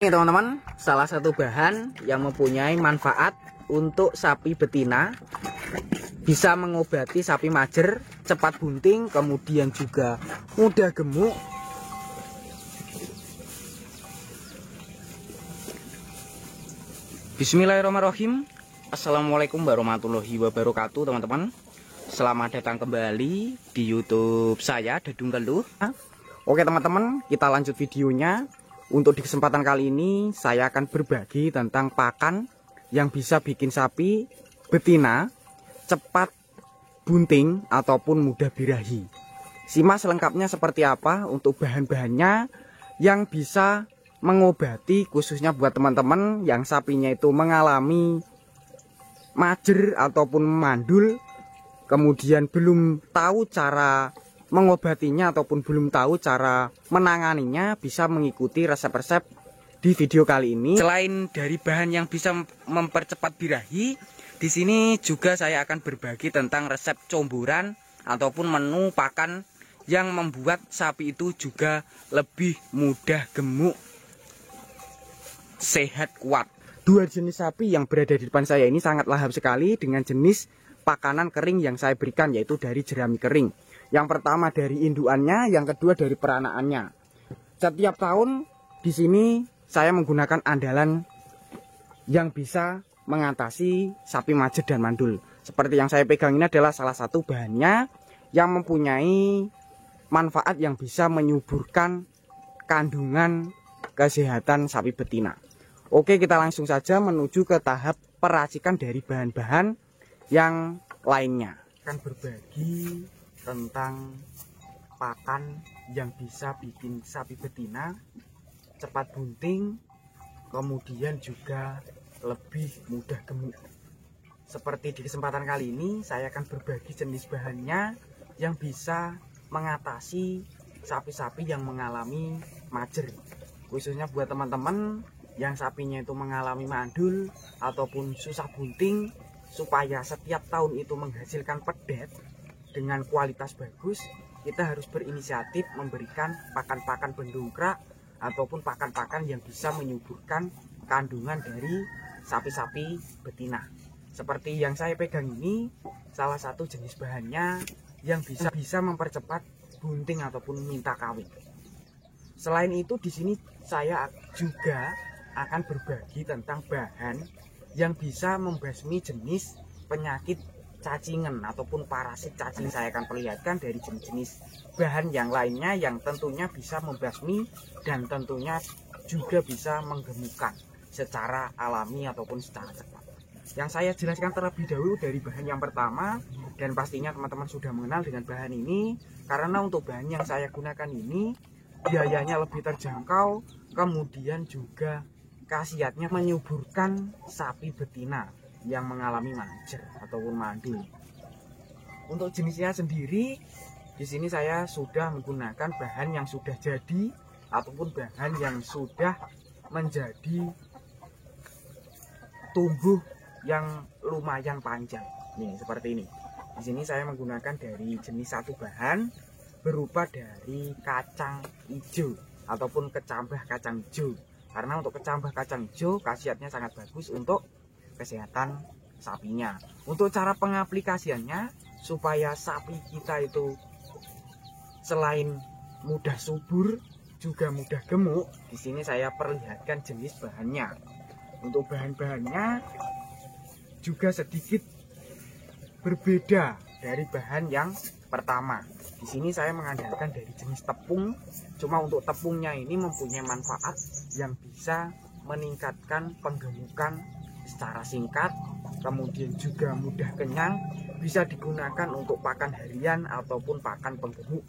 Ini teman-teman, salah satu bahan yang mempunyai manfaat untuk sapi betina, bisa mengobati sapi majer, cepat bunting, kemudian juga mudah gemuk. Bismillahirrahmanirrahim. Assalamualaikum warahmatullahi wabarakatuh teman-teman. Selamat datang kembali di YouTube saya, Dadung Keluh. Oke teman-teman, kita lanjut videonya. Untuk di kesempatan kali ini saya akan berbagi tentang pakan yang bisa bikin sapi betina cepat bunting ataupun mudah birahi. Simak selengkapnya seperti apa untuk bahan-bahannya yang bisa mengobati, khususnya buat teman-teman yang sapinya itu mengalami majer ataupun mandul, kemudian belum tahu cara mengobatinya ataupun belum tahu cara menanganinya, bisa mengikuti resep-resep di video kali ini. Selain dari bahan yang bisa mempercepat birahi, di sini juga saya akan berbagi tentang resep comburan ataupun menu pakan yang membuat sapi itu juga lebih mudah gemuk, sehat, kuat. Dua jenis sapi yang berada di depan saya ini sangat lahap sekali dengan jenis pakanan kering yang saya berikan, yaitu dari jerami kering. Yang pertama dari induannya, yang kedua dari peranakannya. Setiap tahun di sini saya menggunakan andalan yang bisa mengatasi sapi majer dan mandul. Seperti yang saya pegang ini adalah salah satu bahannya yang mempunyai manfaat yang bisa menyuburkan kandungan kesehatan sapi betina. Oke, kita langsung saja menuju ke tahap peracikan dari bahan-bahan yang lainnya. Akan berbagi tentang pakan yang bisa bikin sapi betina cepat bunting, kemudian juga lebih mudah gemuk. Seperti di kesempatan kali ini saya akan berbagi jenis bahannya yang bisa mengatasi sapi-sapi yang mengalami majer, khususnya buat teman-teman yang sapinya itu mengalami mandul ataupun susah bunting, supaya setiap tahun itu menghasilkan pedet dengan kualitas bagus. Kita harus berinisiatif memberikan pakan-pakan pendongkrak ataupun pakan-pakan yang bisa menyuburkan kandungan dari sapi-sapi betina. Seperti yang saya pegang ini, salah satu jenis bahannya yang bisa mempercepat bunting ataupun minta kawin. Selain itu, di sini saya juga akan berbagi tentang bahan yang bisa membasmi jenis penyakit cacingan ataupun parasit cacing. Saya akan perlihatkan dari jenis-jenis bahan yang lainnya yang tentunya bisa membasmi dan tentunya juga bisa menggemukkan secara alami ataupun secara cepat. Yang saya jelaskan terlebih dahulu dari bahan yang pertama, dan pastinya teman-teman sudah mengenal dengan bahan ini, karena untuk bahan yang saya gunakan ini biayanya lebih terjangkau, kemudian juga khasiatnya menyuburkan sapi betina yang mengalami majer ataupun mandul. Untuk jenisnya sendiri, di sini saya sudah menggunakan bahan yang sudah jadi ataupun bahan yang sudah menjadi tumbuh yang lumayan panjang. Nih, seperti ini. Di sini saya menggunakan dari jenis satu bahan berupa dari kacang hijau ataupun kecambah kacang hijau. Karena untuk kecambah kacang hijau khasiatnya sangat bagus untuk kesehatan sapinya. Untuk cara pengaplikasiannya supaya sapi kita itu selain mudah subur juga mudah gemuk, di sini saya perlihatkan jenis bahannya. Untuk bahan-bahannya juga sedikit berbeda dari bahan yang pertama. Di sini saya mengandalkan dari jenis tepung. Cuma untuk tepungnya ini mempunyai manfaat yang bisa meningkatkan penggemukan secara singkat, kemudian juga mudah kenyang, bisa digunakan untuk pakan harian ataupun pakan penggemuk.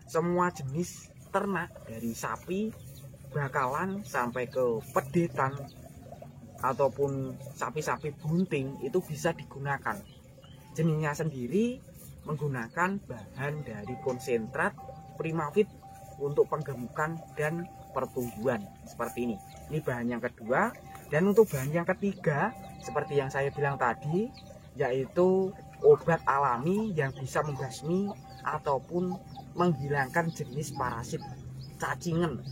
Semua jenis ternak dari sapi bakalan sampai ke pedetan ataupun sapi-sapi bunting itu bisa digunakan. Jenisnya sendiri menggunakan bahan dari konsentrat Primavit untuk penggemukan dan pertumbuhan seperti ini. Ini bahan yang kedua. Dan untuk bahan yang ketiga, seperti yang saya bilang tadi, yaitu obat alami yang bisa membasmi ataupun menghilangkan jenis parasit cacingan.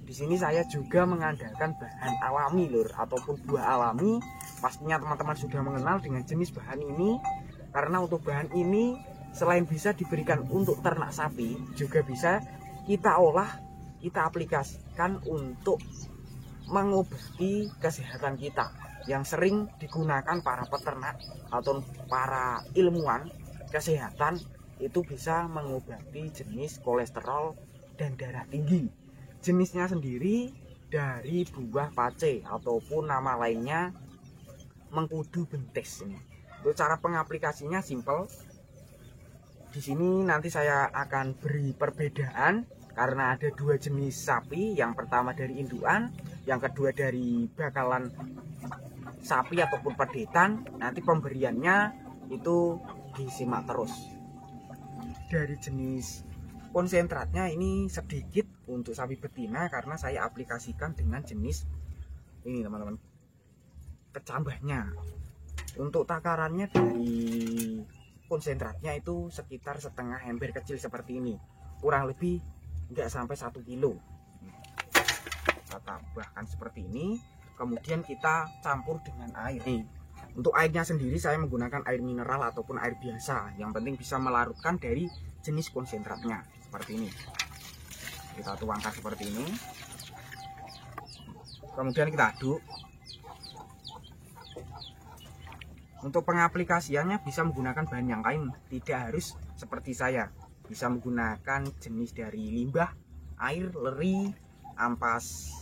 Di Di sini saya juga mengandalkan bahan alami lur, ataupun buah alami. Pastinya teman-teman sudah mengenal dengan jenis bahan ini, karena untuk bahan ini selain bisa diberikan untuk ternak sapi, juga bisa kita olah, kita aplikasikan untuk mengobati kesehatan kita, yang sering digunakan para peternak atau para ilmuwan kesehatan. Itu bisa mengobati jenis kolesterol dan darah tinggi. Jenisnya sendiri dari buah pace ataupun nama lainnya mengkudu bentis. Ini untuk cara pengaplikasinya simple. Di sini nanti saya akan beri perbedaan karena ada dua jenis sapi. Yang pertama dari indukan, yang kedua dari bakalan sapi ataupun pedetan. Nanti pemberiannya itu disimak terus. Dari jenis konsentratnya ini sedikit untuk sapi betina karena saya aplikasikan dengan jenis ini teman-teman, kecambahnya. Untuk takarannya dari konsentratnya itu sekitar setengah ember kecil seperti ini, kurang lebih nggak sampai 1 kilo. Kita tambahkan seperti ini, kemudian kita campur dengan air nih. Untuk airnya sendiri saya menggunakan air mineral ataupun air biasa, yang penting bisa melarutkan dari jenis konsentratnya seperti ini. Kita tuangkan seperti ini, kemudian kita aduk. Untuk pengaplikasiannya bisa menggunakan bahan yang lain, tidak harus seperti saya. Bisa menggunakan jenis dari limbah, air, leri, ampas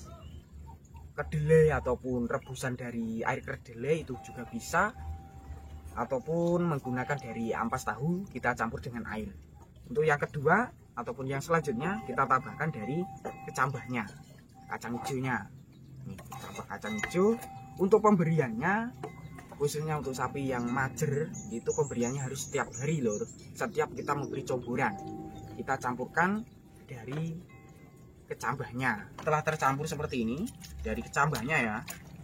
kedelai ataupun rebusan dari air kedelai itu juga bisa, ataupun menggunakan dari ampas tahu kita campur dengan air. Untuk yang kedua ataupun yang selanjutnya kita tambahkan dari kecambahnya, kacang hijaunya. Nih, tambah kacang hijau. Untuk pemberiannya khususnya untuk sapi yang majer itu pemberiannya harus setiap hari lor. Setiap kita memberi comburan kita campurkan dari kecambahnya. Setelah tercampur seperti ini, dari kecambahnya ya,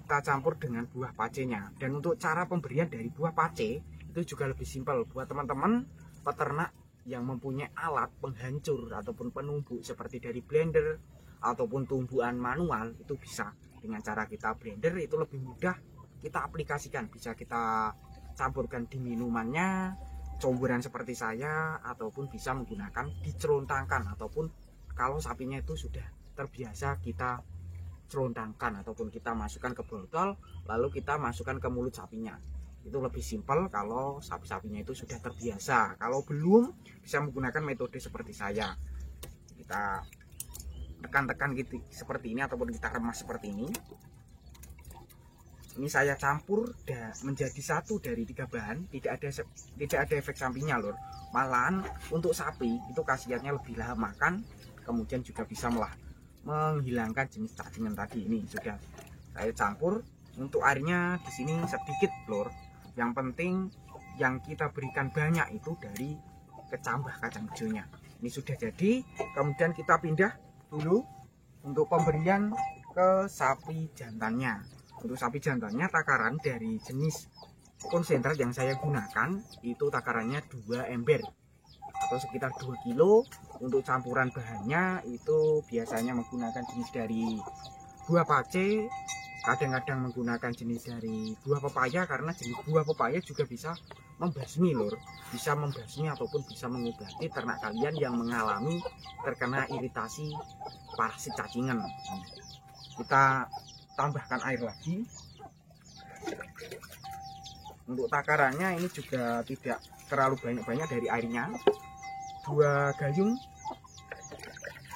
kita campur dengan buah pacenya. Dan untuk cara pemberian dari buah pace itu juga lebih simpel. Buat teman-teman peternak yang mempunyai alat penghancur ataupun penumbuk seperti dari blender ataupun tumbuhan manual, itu bisa dengan cara kita blender, itu lebih mudah kita aplikasikan. Bisa kita campurkan di minumannya, comburan seperti saya, ataupun bisa menggunakan dicelontangkan, ataupun kalau sapinya itu sudah terbiasa kita celontangkan ataupun kita masukkan ke botol lalu kita masukkan ke mulut sapinya. Itu lebih simpel kalau sapi-sapinya itu sudah terbiasa. Kalau belum, bisa menggunakan metode seperti saya. Kita tekan-tekan gitu seperti ini ataupun kita remas seperti ini. Ini saya campur menjadi satu dari 3 bahan, tidak ada efek sampingnya lor. Malahan untuk sapi itu khasiatnya lebih lahap makan, kemudian juga bisa menghilangkan jenis cacingan tadi. Ini sudah saya campur. Untuk airnya di sini sedikit lor. Yang penting yang kita berikan banyak itu dari kecambah kacang hijaunya. Ini sudah jadi. Kemudian kita pindah dulu untuk pemberian ke sapi jantannya. Untuk sapi jantannya takaran dari jenis konsentrat yang saya gunakan itu takarannya 2 ember atau sekitar 2 kilo. Untuk campuran bahannya itu biasanya menggunakan jenis dari buah pace, kadang-kadang menggunakan jenis dari buah pepaya, karena jenis buah pepaya juga bisa membasmi lor, bisa membasmi ataupun bisa mengobati ternak kalian yang mengalami terkena iritasi parasit cacingan. Kita tambahkan air lagi. Untuk takarannya ini juga tidak terlalu banyak dari airnya, 2 gayung,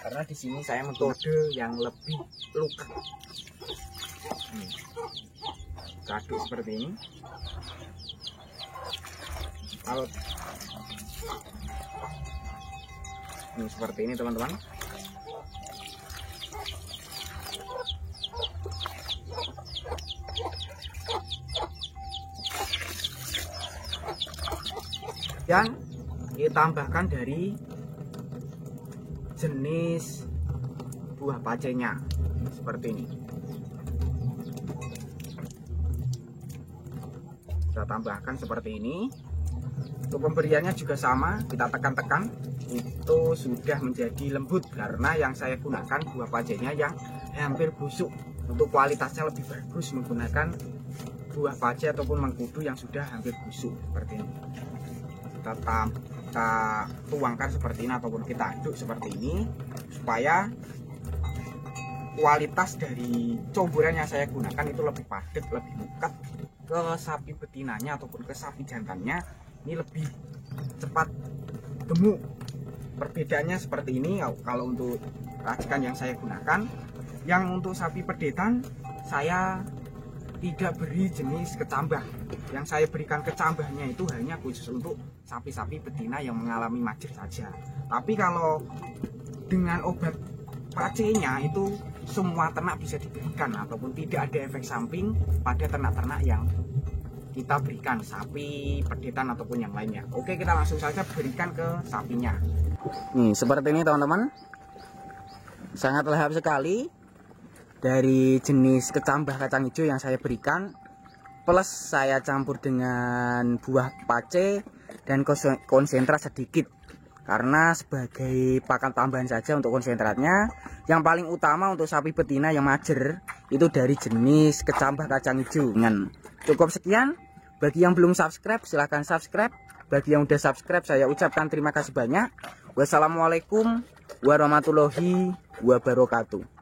karena di sini saya metode yang lebih luka. Aduk seperti ini. Kalau ini seperti ini teman-teman. Dan ditambahkan dari jenis buah pacenya seperti ini. Kita tambahkan seperti ini. Untuk pemberiannya juga sama, kita tekan-tekan itu sudah menjadi lembut karena yang saya gunakan buah pacenya yang hampir busuk. Untuk kualitasnya lebih bagus menggunakan buah pace ataupun mengkudu yang sudah hampir busuk seperti ini. Kita tuangkan seperti ini ataupun kita aduk seperti ini supaya kualitas dari comburan yang saya gunakan itu lebih padat, lebih mukat ke sapi betinanya ataupun ke sapi jantannya. Ini lebih cepat gemuk. Perbedaannya seperti ini kalau untuk racikan yang saya gunakan. Yang untuk sapi pedetan saya tidak beri jenis kecambah. Yang saya berikan kecambahnya itu hanya khusus untuk sapi-sapi betina yang mengalami majir saja. Tapi kalau dengan obat pacenya itu semua ternak bisa diberikan ataupun tidak ada efek samping pada ternak-ternak yang kita berikan, sapi pedetan ataupun yang lainnya. Oke, kita langsung saja berikan ke sapinya. Nih seperti ini teman-teman, sangat lahap sekali dari jenis kecambah kacang hijau yang saya berikan, plus saya campur dengan buah pace dan konsentrat sedikit karena sebagai pakan tambahan saja untuk konsentratnya. Yang paling utama untuk sapi betina yang majer itu dari jenis kecambah kacang hijau. Cukup sekian. Bagi yang belum subscribe silahkan subscribe, bagi yang udah subscribe saya ucapkan terima kasih banyak. Wassalamualaikum warahmatullahi wabarakatuh.